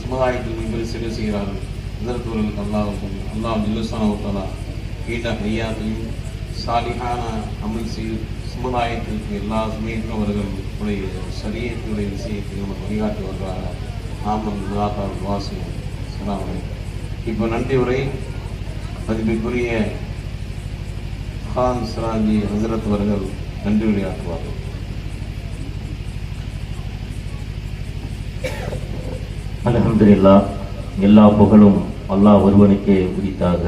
சமுதாயத்தில் மிக சிறு செய்கிறார்கள். இதற்கு அல்லாஹ் ஜில்லுஸ்தானா கேட்ட ஐயாத்தையும் சாலிஹான அமல் செய்து சமுதாயத்திற்கு எல்லா சமயத்திலும் அவர்களுடைய சரியத்தினுடைய விஷயத்தை நமக்கு வழிகாட்டி வருகிறார்கள். நாமும் வாசியம் சொன்னாங்க. இப்போ நன்றி உரை மதிப்பிற்குரிய கான் சிராஜி ஹசரத் அவர்கள் நன்றி உரையாற்றுவார்கள். அல்ஹம்துலில்லாஹ், எல்லா புகழும் அல்லாஹ் ஒருவனுக்கே உரித்தாக.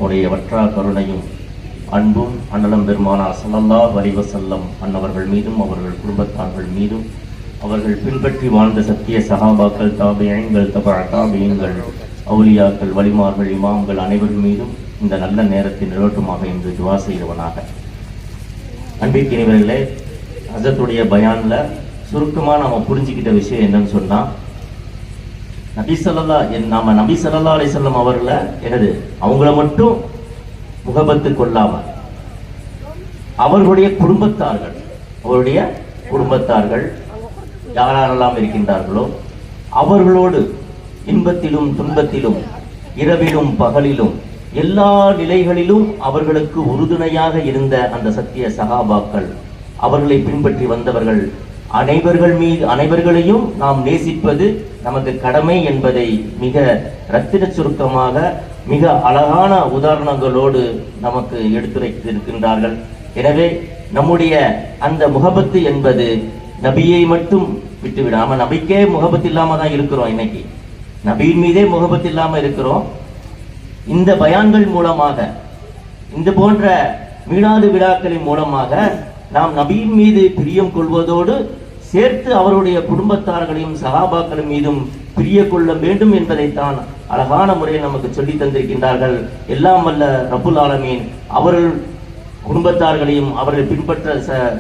உடைய வற்றா கருணையும் அன்பும் அண்ணலம் பெருமானார் ஸல்லல்லாஹு அலைஹி வஸல்லம் அன்னவர்கள் மீதும் அவர்கள் குடும்பத்தார்கள் மீதும் அவர்கள் பின்பற்றி வாழ்ந்த சத்திய சஹாபாக்கள், தாபியீன்கள், தபா தாபியீன்கள், அவுலியாக்கள், வலிமார்கள், இமாம்கள் அனைவர்கள் மீதும் இந்த நல்ல நேரத்தில் நிலவட்டுமாக என்று துவா செய்தவனாக. அன்பிற்கினிவர்களே, ஹஸரத்துடைய பயான்ல சுருக்கமாக நம்ம புரிஞ்சுக்கிட்ட விஷயம் என்னன்னு சொன்னா, நபி ஸல்லல்லாஹு அலைஹி வஸல்லம் அவர்களை அவங்கள மட்டும் முகபத்து கொள்ளாம அவர்களுடைய குடும்பத்தார்கள் யாரெல்லாம் இருக்கின்றார்களோ அவர்களோடு இன்பத்திலும் துன்பத்திலும் இரவிலும் பகலிலும் எல்லா நிலைகளிலும் அவர்களுக்கு உறுதுணையாக இருந்த அந்த சத்திய சஹாபாக்கள், அவர்களை பின்பற்றி வந்தவர்கள் அனைவர்களையும் நாம் நேசிப்பது நமக்கு கடமை என்பதை மிக ரத்தின சுருக்கமாக மிக அழகான உதாரணங்களோடு நமக்கு எடுத்துரைத்திருக்கின்றார்கள். எனவே நம்முடைய அந்த முகபத்து என்பது நபியை மட்டும் விட்டுவிடாம, நபிக்கே முகபத்து இல்லாம தான் இருக்கிறோம். இன்னைக்கு நபியின் மீதே முகபத்து இல்லாம இருக்கிறோம். இந்த பயான்கள் மூலமாக, இந்த போன்ற மீளாது விழாக்களின் மூலமாக நாம் நபியின் மீது பிரியம் கொள்வதோடு சேர்த்து அவருடைய குடும்பத்தார்களையும் சஹாபாக்கள் மீதும் பிரிய கொள்ள வேண்டும் என்பதைத்தான் அழகான முறையில் நமக்கு சொல்லி தந்திருக்கின்றார்கள். எல்லாம் வல்ல ரப்புல் ஆலமீன் அவர்கள் குடும்பத்தார்களையும் அவர்கள்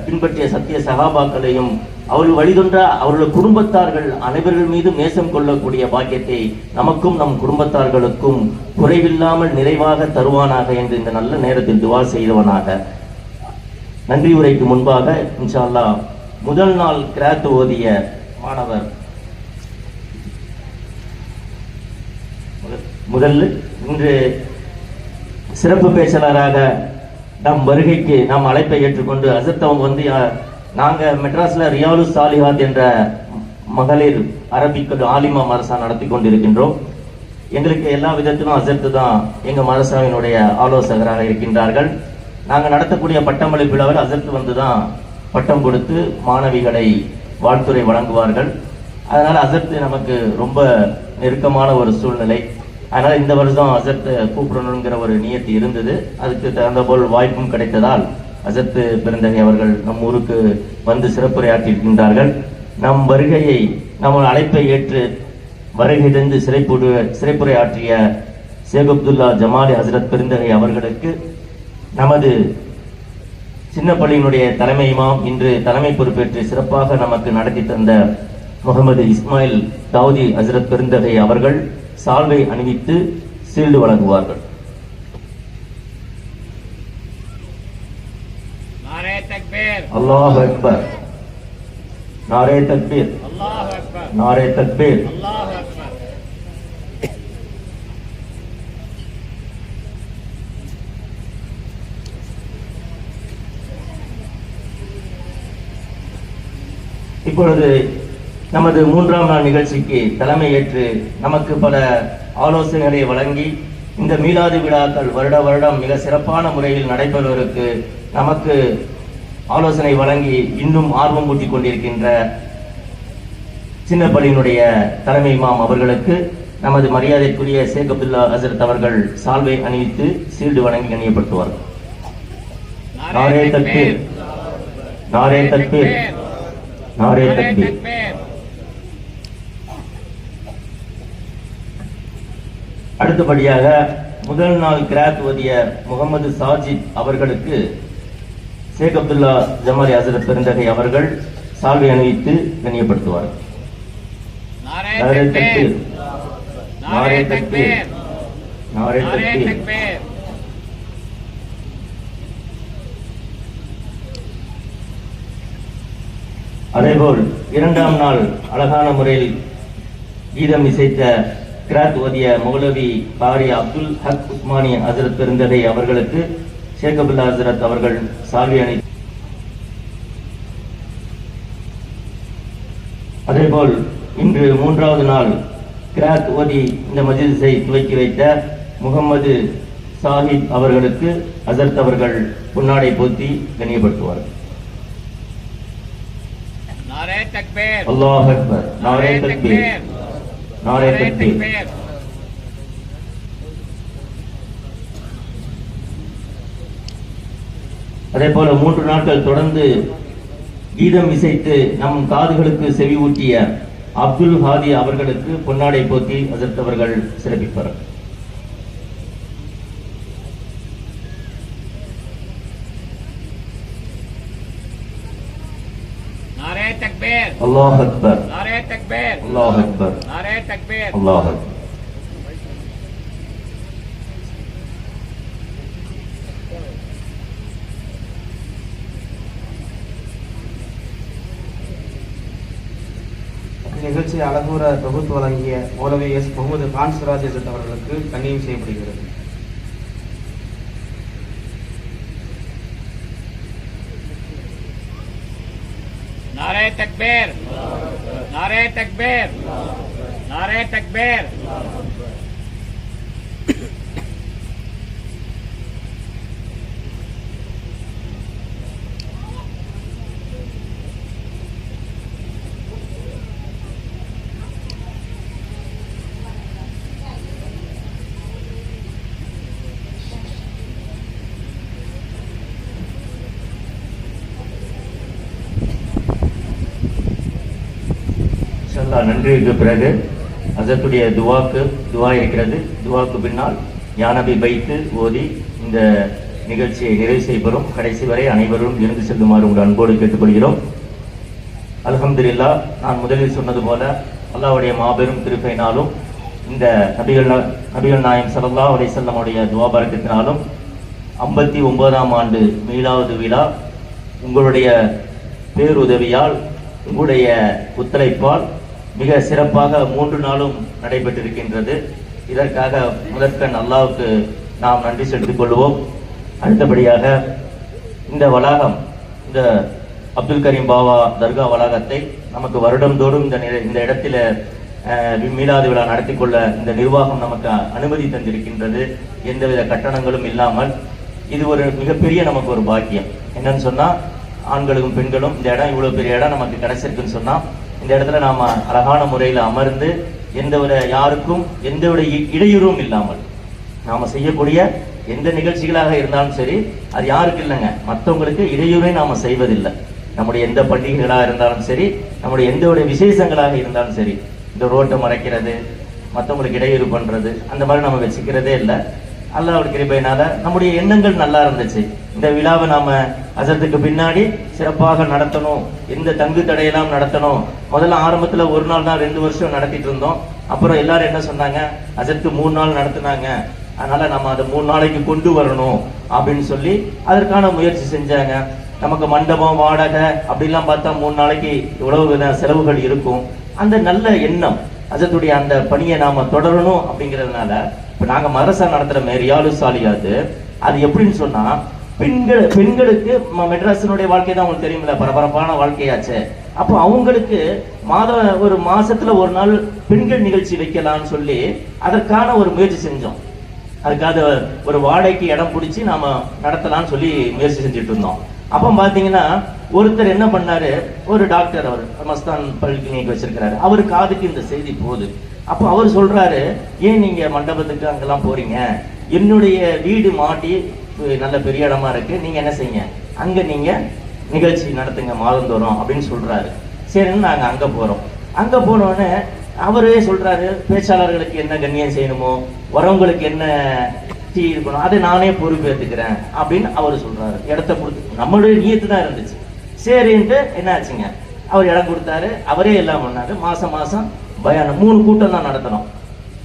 பின்பற்றிய சத்திய சஹாபாக்களையும் அவர்கள் வழிதொன்ற அவர்கள் குடும்பத்தார்கள் அனைவர்கள் மீதும் நேசம் கொள்ளக்கூடிய பாக்கியத்தை நமக்கும் நம் குடும்பத்தார்களுக்கும் குறைவில்லாமல் நிறைவாக தருவானாக என்று இந்த நல்ல நேரத்தில் துவா செய்தவனாக. நன்றி உரைக்கு முன்பாக இன்ஷா அல்லாஹ் முதல் நாள் கிராத் ஓதிய மாணவர் முதல்ல இன்று சிறப்பு பேச்சாளராக நம் வருகைக்கு நாம் அழைப்பை ஏற்றுக்கொண்டு ஹஸரத் அவங்க வந்து, நாங்க மெட்ராஸ்ல ரியாலு சாலிஹாத் என்ற மகளிர் அரபிக் ஆலிமா மதரசா நடத்தி கொண்டிருக்கின்றோம். எங்களுக்கு எல்லா விதத்திலும் ஹஸரத் தான் எங்க மதரசாவினுடைய ஆலோசகராக இருக்கின்றார்கள். நாங்கள் நடத்தக்கூடிய பட்டமளிப்பு விழாவில் ஹஸரத் வந்து தான் பட்டம் கொடுத்து மாணவிகளை வாழ்த்துறை வழங்குவார்கள். அதனால ஹஸரத் நமக்கு ரொம்ப நெருக்கமான ஒரு சூழ்நிலை. அதனால இந்த வருஷம் ஹஸரத் கூப்பிடணுங்கிற ஒரு நியத்து இருந்தது. அதுக்கு தகுந்த போல் வாய்ப்பும் கிடைத்ததால் ஹஸரத் பெருந்தகை அவர்கள் நம் ஊருக்கு வந்து சிறப்புரையாற்றியிருக்கின்றார்கள். நம் வருகையை, நம்ம அழைப்பை ஏற்று வருகை தந்து சிறைப்புரையாற்றிய ஷேக் அப்துல்லா ஜமாலி ஹஸரத் பெருந்தகை அவர்களுக்கு நமது சின்ன பள்ளியினுடைய தலைமை இமாம், இன்று தலைமை பொறுப்பேற்று சிறப்பாக நமக்கு நடத்தி தந்த முகமது இஸ்மாயில் தாவூதி ஹஸரத் பெருந்தகை அவர்கள் சால்வை அணிவித்து சீல்டு வழங்குவார்கள். அல்லாஹ் அக்பர், நாரே தக்பீர், நாரே தக்பீர். இப்பொழுது நமது மூன்றாம் நாள் நிகழ்ச்சிக்கு தலைமை ஏற்று நமக்கு பல ஆலோசனைகளை வழங்கி இந்த மீலாது விழாக்கள் வருடம் மிக சிறப்பான முறையில் நடைபெறுவதற்கு நமக்கு ஆலோசனை வழங்கி இன்னும் ஆர்வம் ஊட்டிக் கொண்டிருக்கின்ற சின்னப்பள்ளியினுடைய தலைமை இமாம் அவர்களுக்கு நமது மரியாதைக்குரிய ஷேக் அப்துல்லா ஹஸரத் அவர்கள் சால்வை அணிவித்து சீல்டு வழங்கி கண்ணியப்படுத்துவார்கள். நாரே தக்பீர், நாரே தக்பீர், நாரே தக்பீர். அடுத்தபடியாக முதல் நாள் கிராத் ஓதிய முகமது சாஜித் அவர்களுக்கு ஷேக் அப்துல்லா ஜமாலி ஹஸரத் பெருந்தகை அவர்கள் சால்வை அணிவித்து கண்ணியப்படுத்துவார்கள். நாரே தக்பீர், நாரே தக்பீர், நாரே தக்பீர். அதேபோல் இரண்டாம் நாள் அழகான முறையில் கீதம் இசைத்த கிராத் ஓதிய மௌலவி பாரி அப்துல் ஹக் உஸ்மானி ஹசரத் பெருந்தகை அவர்களுக்கு ஷேக் அப்துல்லா ஹசரத் அவர்கள் சால்வி அணி. அதேபோல் இன்று 3வது நாள் கிராத் ஓதி இந்த மஜ்லிஸை துவக்கி வைத்த முகமது சாஹிப் அவர்களுக்கு ஹசரத் அவர்கள் பொன்னாடை போத்தி கண்ணியப்படுத்துவார். नारे तकबीर, अल्लाह अकबर, नारे तकबीर, नारे तकबीर. அதே போல 3 நாட்கள் தொடர்ந்து கீதம் இசைத்து நம் காதுகளுக்கு செவி ஊட்டிய அப்துல் ஹாதி அவர்களுக்கு பொன்னாடை போத்தி ஹசரத் அவர்கள் சிறப்பிப்பார். नारे तकबीर, अल्लाह अकबर, नारे तकबीर, अल्लाह अकबर, नारे तकबीर, अल्लाह अकबर. நிகழ்ச்சியை அழகூர தொகுத்து வழங்கிய மௌலவி எஸ் முகமது கான் சிராஜ் அவர்களுக்கு கண்ணியம் செய்யப்படுகிறது. नारे तकबीर, नारे तकबीर, नारे तकबीर. நன்றிக்கு பிறகு ஹசரத்துடைய துவா இருக்கிறது. துவாக்கு பின்னால் யானபி வைத்து ஓதி இந்த நிகழ்ச்சியை நிறைவு செய்யப்படும். கடைசி வரை அனைவரும் இருந்து செல்லுமாறு உங்கள் அன்போடு கேட்டுக்கொள்கிறோம். அல்ஹம்துலில்லாஹ், நான் முதலில் சொன்னது போல அல்லாஹ்வுடைய மாபெரும் கிருபையினாலும் இந்த நபிகள் நாயகம் ஸல்லல்லாஹு அலைஹி வஸல்லம் உடைய துவா பரக்கத்தினாலும் 59ஆம் ஆண்டு மீலாது விழா உங்களுடைய பேருதவியால் உங்களுடைய ஒத்துழைப்பால் மிக சிறப்பாக 3 நாளும் நடைபெற்றிருக்கின்றது. இதற்காக முதற்கண் அல்லாஹ்வுக்கு நாம் நன்றி செலுத்திக் கொள்வோம். அடுத்தபடியாக இந்த வளாகம், இந்த அப்துல் கரீம் பாவா தர்கா வளாகத்தை நமக்கு வருடந்தோறும் இந்த இடத்துல மீலாது விழா நடத்தி கொள்ள இந்த நிர்வாகம் நமக்கு அனுமதி தந்திருக்கின்றது. எந்தவித கட்டணங்களும் இல்லாமல். இது ஒரு மிகப்பெரிய நமக்கு ஒரு பாக்கியம். என்னன்னு சொன்னா, ஆண்களுக்கும் பெண்களும் இந்த இடம் இவ்வளவு பெரிய இடம் நமக்கு கிடைச்சிருக்குன்னு சொன்னா, இந்த இடத்துல நாம அழகான முறையில் அமர்ந்து எந்தவித யாருக்கும் எந்தவித இடையூறும் இல்லாமல் நாம செய்யக்கூடிய எந்த நிகழ்ச்சிகளாக இருந்தாலும் சரி, அது யாருக்கு இல்லைங்க, மற்றவங்களுக்கு இடையூறை நாம செய்வதில்லை. நம்முடைய எந்த பண்டிகைகளாக இருந்தாலும் சரி, நம்முடைய எந்த விசேஷங்களாக இருந்தாலும் சரி, இந்த ரோட்டை மறைக்கிறது, மற்றவங்களுக்கு இடையூறு பண்றது, அந்த மாதிரி நம்ம வச்சுக்கிறதே இல்லை. அல்லாஹ்வுடைய கிருபையினால நம்முடைய எண்ணங்கள் நல்லா இருந்துச்சு. இந்த விழாவை நாம ஹசரத்துக்கு பின்னாடி சிறப்பாக நடத்தணும், எந்த தங்கு தடையெல்லாம் நடத்தணும். முதல்ல ஆரம்பத்துல 1 நாள் தான் 2 வருஷம் நடத்திட்டு இருந்தோம். அப்புறம் எல்லாரும் என்ன சொன்னாங்க, ஹசரத்துக்கு 3 நாள் நடத்தினாங்க, அதனால நம்ம அதை 3 நாளைக்கு கொண்டு வரணும் அப்படின்னு சொல்லி அதற்கான முயற்சி செஞ்சாங்க. நமக்கு மண்டபம் வாடகை அப்படிலாம் பார்த்தா 3 நாளைக்கு இவ்வளவு செலவுகள் இருக்கும். அந்த நல்ல எண்ணம், ஹசரத்துடைய அந்த பணியை நாம தொடரணும் அப்படிங்கிறதுனால இப்ப நாங்க மதரசா நடத்துற ரியாலு சாலிஹாத், அது எப்படின்னு சொன்னா, பெண்களுக்கு மெட்ராஸினுடைய வாழ்க்கை தான் உங்களுக்கு தெரியுமில்ல, பரபரப்பான வாழ்க்கையாச்சு. அப்போ அவங்களுக்கு ஒரு மாசத்துல 1 நாள் பெண்கள் நிகழ்ச்சி வைக்கலாம்னு சொல்லி அதற்கான ஒரு முயற்சி செஞ்சோம். அதுக்காக ஒரு வாடகைக்கு இடம் பிடிச்சி நாம நடத்தலாம்னு சொல்லி முயற்சி செஞ்சுட்டு இருந்தோம். அப்ப பாத்தீங்கன்னா ஒருத்தர் என்ன பண்ணாரு, ஒரு டாக்டர், அவர் மஸ்தான் பல் கிளினிக் வச்சிருக்கிறாரு, அவரு காதுக்கு இந்த செய்தி போகுது. அப்போ அவர் சொல்றாரு, ஏன் நீங்க மண்டபத்துக்கு அங்கெல்லாம் போறீங்க, என்னுடைய வீடு மாட்டி நல்ல பெரிய இடமா இருக்கு, நீங்க என்ன செய்யுங்க, அங்க நீங்க நிகழ்ச்சி நடத்துங்க மாதந்தோறும் அப்படின்னு சொல்றாரு. சரின்னு நாங்க அங்க போறோம். அங்க போனோடனே அவரே சொல்றாரு, பேச்சாளர்களுக்கு என்ன கண்ணியம் செய்யணுமோ, வரவங்களுக்கு என்ன டீ இருக்கணும், அதை நானே பொறுப்பேற்றுக்கிறேன் அப்படின்னு அவரு சொல்றாரு. இடத்த கொடுத்து நம்மளுடைய நியத்து தான் இருந்துச்சு. சரின்ட்டு என்ன ஆச்சுங்க, அவர் இடம் கொடுத்தாரு, அவரே எல்லாம் பண்ணாரு. மாசம் பயானம் 3 கூட்டம் தான் நடத்தணும்.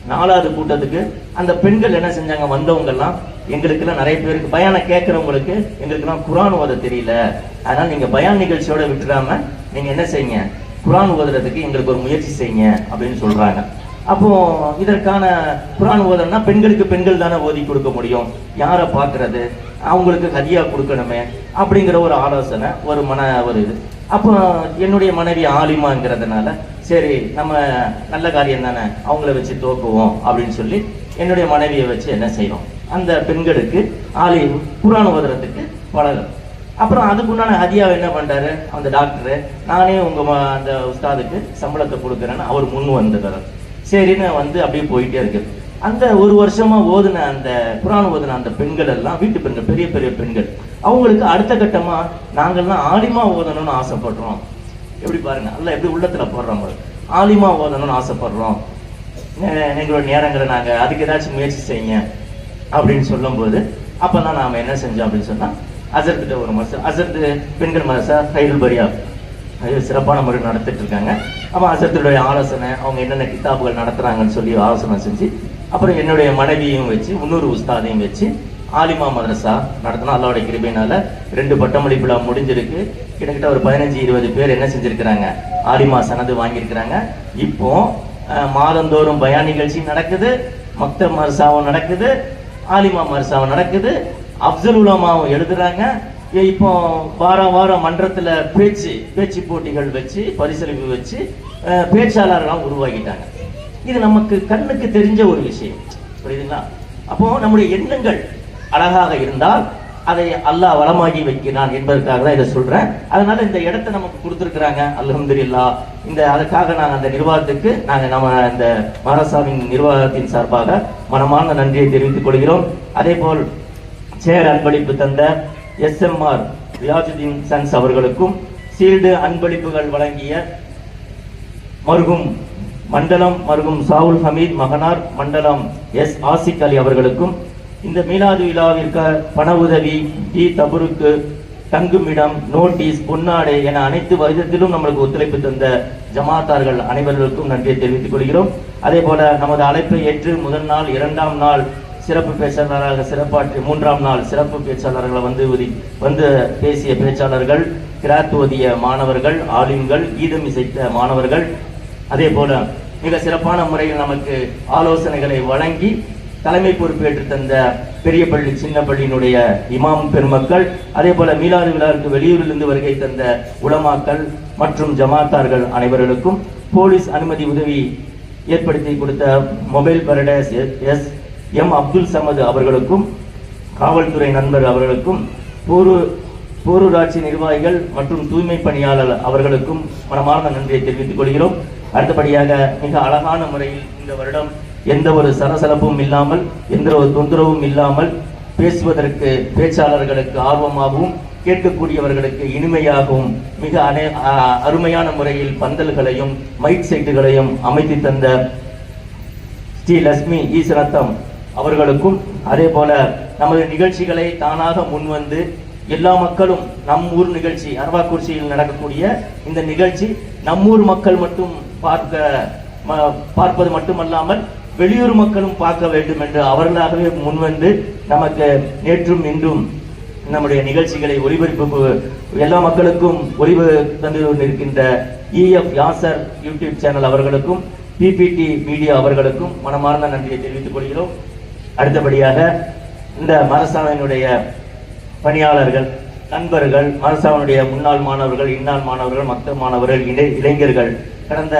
4வது கூட்டத்துக்கு அந்த பெண்கள் என்ன செஞ்சாங்க, வந்தவங்க எல்லாம், எங்களுக்கெல்லாம் நிறைய பேருக்கு பயானம் கேட்கறவங்களுக்கு எங்களுக்கெல்லாம் குர்ஆன் ஓத தெரியல, அதனால நீங்க பயான் நிகழ்ச்சியோட விட்டுடாம நீங்க என்ன செய்யுங்க, குர்ஆன் ஓதுறதுக்கு எங்களுக்கு ஒரு முயற்சி செய்யுங்க அப்படின்னு சொல்றாங்க. அப்போ இதற்கான குர்ஆன் ஓதணும்னா பெண்களுக்கு பெண்கள் தானே ஓதி கொடுக்க முடியும், யாரை பார்க்கறது, அவங்களுக்கு ஹதியா கொடுக்கணுமே அப்படிங்கிற ஒரு ஆலோசனை, ஒரு இது. அப்போ என்னுடைய மனைவி ஆலிமாங்கிறதுனால சரி நம்ம நல்ல காரியம் தானே, அவங்கள வச்சு தோக்குவோம் அப்படின்னு சொல்லி என்னுடைய மனைவியை வச்சு என்ன செய்யறோம், அந்த பெண்களுக்கு குர்ஆன் ஓதுறதுக்கு பழகும். அப்புறம் அதுக்குண்டான ஹதியாவை என்ன பண்றாரு அந்த டாக்டரு, நானே உங்க அந்த உஸ்தாதுக்கு சம்பளத்தை கொடுக்குறேன்னு அவர் முன் வந்துடுறாரு. சரின்னு வந்து அப்படியே போயிட்டே இருக்கு. அந்த ஒரு வருஷமா ஓதுன அந்த குர்ஆன் ஓதுன அந்த பெண்கள் எல்லாம் வீட்டு பெண்கள், பெரிய பெரிய பெண்கள், அவங்களுக்கு அடுத்த கட்டமா நாங்கள்லாம் ஆலிமா ஓதணும்னு ஆசைப்படுறோம். எப்படி பாருங்க, அல்ல எப்படி உள்ளத்துல போடுறோம், ஆலிமா ஓதணும்னு ஆசைப்படுறோம், எங்களோட நேரங்களை நாங்க அதுக்கு ஏதாச்சும் முயற்சி செய்யுங்க அப்படின்னு சொல்லும் போது அப்பதான் நாம என்ன செஞ்சோம் அப்படின்னு சொன்னா, அசர்த்திட்ட ஒரு மதரசா, அசர்த்து பெண்கள் மதரசா ஹைருல் பரியா சிறப்பான முறை நடத்திட்டு இருக்காங்க. அப்போ அசர்த்துடைய ஆலோசனை, அவங்க என்னென்ன கிதாபுகள் நடத்துறாங்கன்னு சொல்லி ஆலோசனை செஞ்சு, அப்புறம் என்னுடைய மனைவியும் வச்சு இன்னொரு உஸ்தாதையும் வச்சு ஆலிமா மதரசா நடத்தினா அல்லாஹ்வுடைய கிருபையினால 2 பட்டமளிப்பு விழா முடிஞ்சிருக்கு. கிட்டத்தட்ட ஒரு 15-20 பேர் என்ன செஞ்சிருக்கிறாங்க, ஆலிமா சனது வாங்கியிருக்கிறாங்க. இப்போ மாதந்தோறும் பயான் நிகழ்ச்சி நடக்குது, மக்தப் மதரசாவும் நடக்குது, ஆலிமா மதரசாவும் நடக்குது, அப்சல் உலமாவும் எழுதுறாங்க. இப்போ வாரம் மன்றத்துல பேச்சு போட்டிகள் வச்சு பரிசளிப்பு வச்சு பேச்சாளர்களாம் உருவாக்கிட்டாங்க. இது நமக்கு கண்ணுக்கு தெரிஞ்ச ஒரு விஷயம், புரியுதுங்களா? அப்போ நம்முடைய எண்ணங்கள் அழகாக இருந்தால் அதை அல்லாஹ் வளமாகி வைக்கிறான் என்பதற்காக தான் இதை சொல்றேன். அதனால இந்த இடத்தை நமக்கு கொடுத்துருக்குறாங்க, அல்ஹம்துலில்லாஹ். அதுக்காக நாங்கள் அந்த நிர்வாகத்துக்கு நம்ம இந்த மதரசாவின் நிர்வாகத்தின் சார்பாக மனமார்ந்த நன்றியை தெரிவித்துக் கொள்கிறோம். அதே போல் சேர் அன்பளிப்பு தந்த SMR ரியாஜுதீன் சன்ஸ் அவர்களுக்கும், சீல்டு அன்பளிப்புகள் வழங்கிய மண்டலம் சாவுல் ஹமீத் மகனார் மண்டலம் ஆசிக் அலி அவர்களுக்கும், இந்த மீலாது விழாவிற்கு பண உதவி, தபுருக்கு, தங்குமிடம், நோட்டீஸ், பொன்னாடை என அனைத்து விதத்திலும் நம்மளுக்கு ஒத்துழைப்பு தந்த ஜமாத்தார்கள் அனைவர்களுக்கும் நன்றியை தெரிவித்துக் கொள்கிறோம். அதே போல நமது அழைப்பை ஏற்று முதல் நாள் 2ஆம் நாள் சிறப்பு பேச்சாளராக சிறப்பாற்றி 3ஆம் நாள் சிறப்பு பேச்சாளர்களை வந்து பேசிய பேச்சாளர்கள், கிராத் ஓதிய மாணவர்கள், ஆலிம்கள், கீதம் இசைத்த மாணவர்கள், அதே போல மிக சிறப்பான முறையில் நமக்கு ஆலோசனைகளை வழங்கி தலைமை பொறுப்பேற்று தந்த பெரிய பள்ளி சின்ன பள்ளியினுடைய இமாம் பெருமக்கள், அதே போல மீலாது விழாவிற்கு வெளியூரிலிருந்து வருகை தந்த உலமாக்கள் மற்றும் ஜமாத்தார்கள் அனைவர்களுக்கும், போலீஸ் அனுமதி உதவி ஏற்படுத்தி கொடுத்த mobile paradise M Abdul Samad அவர்களுக்கும், காவல்துறை நண்பர் அவர்களுக்கும், போரூராட்சி நிர்வாகிகள் மற்றும் தூய்மை பணியாளர் அவர்களுக்கும் மனமார்ந்த நன்றியை தெரிவித்துக் கொள்கிறோம். அடுத்தபடியாக மிக அழகான முறையில் இந்த வருடம் எந்த ஒரு சலசலப்பும் இல்லாமல், எந்த ஒரு தொந்தரவும் இல்லாமல், பேசுவதற்கு பேச்சாளர்களுக்கு ஆர்வமாகவும் கேட்கக்கூடியவர்களுக்கு இனிமையாகவும் மிக அருமையான முறையில் பந்தல்களையும் மைக் செட்டுகளையும் அமைத்து தந்த ஸ்ரீ லட்சுமி ஈஸ்வரத்தம் அவர்களுக்கும், அதே போல நமது நிகழ்ச்சிகளை தானாக முன்வந்து எல்லா மக்களும் நம் ஊர் நிகழ்ச்சி அரவாக்குறிச்சியில் நடக்கக்கூடிய இந்த நிகழ்ச்சி நம்மூர் மக்கள் மட்டும் பார்ப்பது மட்டுமல்லாமல் வெளியூர் மக்களும் பார்க்க வேண்டும் என்று அவர்களாகவே முன்வந்து நமக்கு நேற்றும் இன்றும் நம்முடைய நிகழ்ச்சிகளை ஒளிபரப்பு எல்லா மக்களுக்கும் ஒளிவு தந்து கொண்டிருக்கின்ற EF யாசர் யூடியூப் சேனல் அவர்களுக்கும், PPT மீடியா அவர்களுக்கும் மனமார்ந்த நன்றியை தெரிவித்துக் கொள்கிறோம். அடுத்தபடியாக இந்த மதரசாவினுடைய பணியாளர்கள், நண்பர்கள், மதரசாவினுடைய முன்னாள் மாணவர்கள், இன்னாள் மாணவர்கள், மக்தப் மாணவர்கள், இளைஞர்கள் கடந்த